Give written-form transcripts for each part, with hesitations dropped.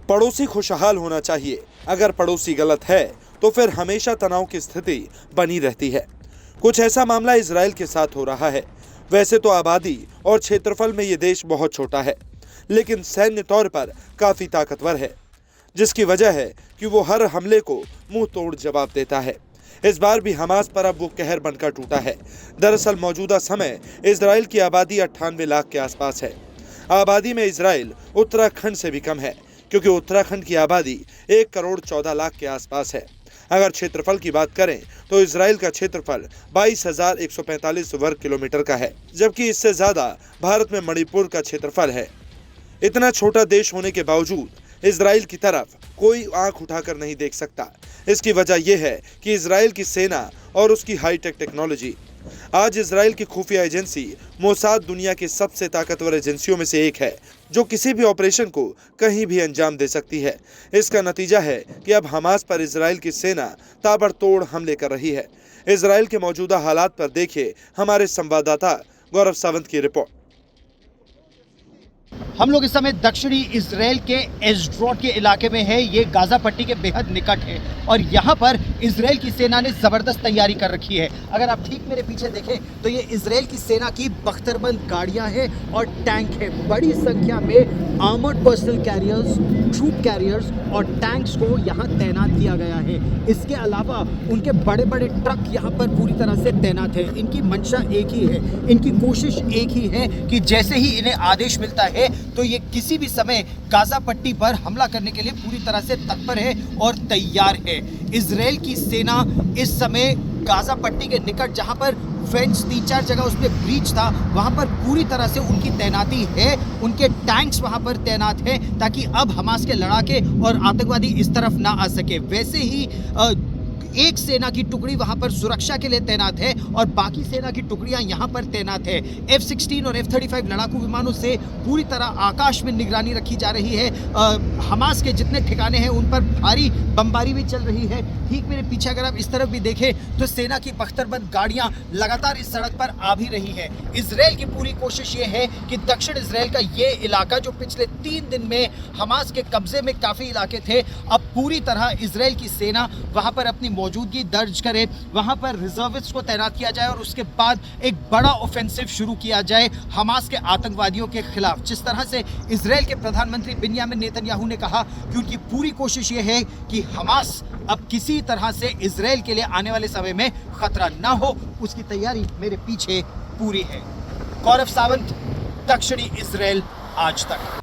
पड़ोसी खुशहाल होना चाहिए। अगर पड़ोसी गलत है तो फिर हमेशा तनाव की स्थिति बनी रहती है। कुछ ऐसा मामला इजराइल के साथ हो रहा है। वैसे तो आबादी और क्षेत्रफल में ये देश बहुत छोटा है, लेकिन सैन्य तौर पर काफी ताकतवर है, जिसकी वजह है कि वो हर हमले को मुंह तोड़ जवाब देता है। इस बार भी हमास पर अब वो कहर बनकर टूटा है। दरअसल मौजूदा समय इजराइल की आबादी 98 लाख के आसपास है। आबादी में इजराइल उत्तराखंड से भी कम है, क्योंकि उत्तराखंड की आबादी 1 करोड़ 14 लाख के आसपास है। अगर क्षेत्रफल की बात करें तो इजराइल का क्षेत्रफल 22,145 वर्ग किलोमीटर का है, जबकि इससे ज्यादा भारत में मणिपुर का क्षेत्रफल है। इतना छोटा देश होने के बावजूद इजराइल की तरफ कोई आंख उठाकर नहीं देख सकता। इसकी वजह यह है कि इजराइल की सेना और उसकी हाईटेक टेक्नोलॉजी। आज इजराइल की खुफिया एजेंसी मोसाद दुनिया की सबसे ताकतवर एजेंसियों में से एक है, जो किसी भी ऑपरेशन को कहीं भी अंजाम दे सकती है। इसका नतीजा है कि अब हमास पर इजराइल की सेना ताबड़तोड़ हमले कर रही है। इजराइल के मौजूदा हालात पर देखिए हमारे संवाददाता गौरव सावंत की रिपोर्ट। हम लोग इस समय दक्षिणी इजराइल के एशड्रोड के इलाके में है। ये गाजा पट्टी के बेहद निकट है और यहाँ पर इजराइल की सेना ने ज़बरदस्त तैयारी कर रखी है। अगर आप ठीक मेरे पीछे देखें तो ये इजराइल की सेना की बख्तरबंद गाड़ियाँ हैं और टैंक है। बड़ी संख्या में armoured personal carriers, troop carriers और टैंक्स को यहाँ तैनात किया गया है। इसके अलावा उनके बड़े बड़े ट्रक यहाँ पर पूरी तरह से तैनात है। इनकी मंशा एक ही है, इनकी कोशिश एक ही है कि जैसे ही इन्हें आदेश मिलता है तो ये किसी भी समय गाजा पट्टी पर हमला करने के लिए पूरी तरह से तत्पर है और तैयार है। इजराइल की सेना इस समय गाजा पट्टी के निकट जहां पर फेंस 3-4 जगह उसमें ब्रीच था, वहां पर पूरी तरह से उनकी तैनाती है। उनके टैंक्स वहां पर तैनात हैं ताकि अब हमास के लड़ाके और आतंकवादी इस तरफ ना आ सके। वैसे ही एक सेना की टुकड़ी वहां पर सुरक्षा के लिए तैनात है और बाकी सेना की टुकड़ियां यहां पर तैनात है। F-16 और F-35 लड़ाकू विमानों से पूरी तरह आकाश में निगरानी रखी जा रही है। हमास के जितने ठिकाने हैं उन पर भारी बमबारी भी चल रही है। ठीक मेरे पीछे अगर आप इस तरफ भी देखें तो सेना की बख्तरबंद गाड़ियां लगातार इस सड़क पर आ भी रही है। इजराइल की पूरी कोशिश ये है कि दक्षिण इजराइल का ये इलाका जो पिछले 3 दिन में हमास के कब्जे में काफ़ी इलाके थे, अब पूरी तरह इजराइल की सेना वहां पर अपनी मौजूदगी दर्ज करे, वहां पर रिजर्विस्ट को तैनात किया जाए और उसके बाद एक बड़ा ऑफेंसिव शुरू किया जाए हमास के आतंकवादियों के खिलाफ। जिस तरह से इजराइल के प्रधानमंत्री बिन्यामिन नेतन्याहू ने कहा कि उनकी पूरी कोशिश ये है कि हमास अब किसी तरह से इजराइल के लिए आने वाले समय में खतरा ना हो, उसकी तैयारी मेरे पीछे पूरी है। गौरव सावंत, दक्षिणी इजराइल आज तक।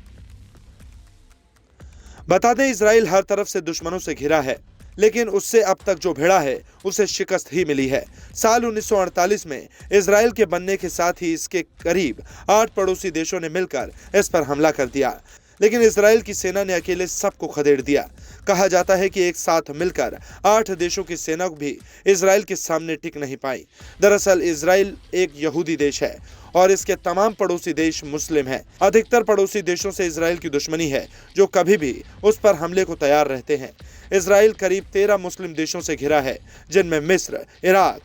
बता दें, इजराइल हर तरफ से दुश्मनों से घिरा है, लेकिन उससे अब तक जो भिड़ा है उसे शिकस्त ही मिली है। साल 1948 में इजराइल के बनने के साथ ही इसके करीब 8 पड़ोसी देशों ने मिलकर इस पर हमला कर दिया, लेकिन इजराइल की सेना ने अकेले सबको खदेड़ दिया। कहा जाता है कि एक साथ मिलकर 8 देशों की सेना भी इजराइल के सामने टिक नहीं पाई। दरअसल इजराइल एक यहूदी देश है और इसके तमाम पड़ोसी देश मुस्लिम हैं। अधिकतर पड़ोसी देशों से इजराइल की दुश्मनी है, जो कभी भी उस पर हमले को तैयार रहते हैं। इजराइल करीब 13 मुस्लिम देशों से घिरा है, जिनमें मिस्र, Iraq,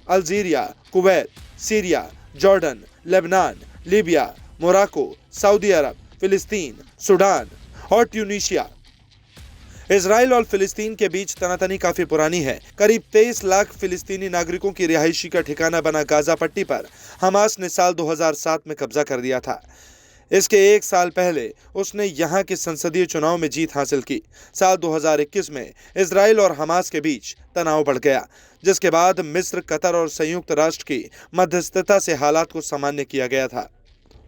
Algeria, Kuwait, Syria, Jordan, Lebanon, Libya, Morocco, सऊदी अरब, फिलिस्तीन, सूडान और ट्यूनीशिया। इजराइल और फिलिस्तीन के बीच तनातनी काफी पुरानी है। करीब 23 लाख फिलिस्तीनी नागरिकों की रिहायशी का ठिकाना बना गाजा पट्टी पर हमास ने साल 2007 में कब्जा कर दिया था। इसके 1 साल पहले उसने यहाँ के संसदीय चुनाव में जीत हासिल की। साल 2021 में इजराइल और हमास के बीच तनाव बढ़ गया, जिसके बाद मिस्र, कतर और संयुक्त राष्ट्र की मध्यस्थता से हालात को सामान्य किया गया था।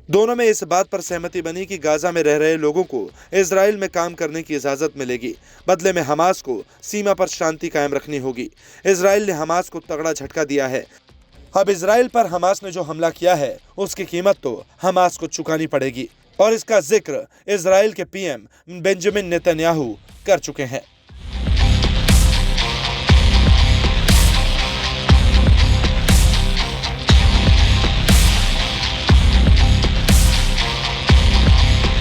दोनों में इस बात पर सहमति बनी कि गाजा में रह रहे लोगों को इजराइल में काम करने की इजाजत मिलेगी। बदले में हमास को सीमा पर शांति कायम रखनी होगी। इजराइल ने हमास को तगड़ा झटका दिया है। अब इजराइल पर हमास ने जो हमला किया है उसकी कीमत तो हमास को चुकानी पड़ेगी, और इसका जिक्र इजराइल के पीएम बेंजामिन नेतन्याहू कर चुके हैं।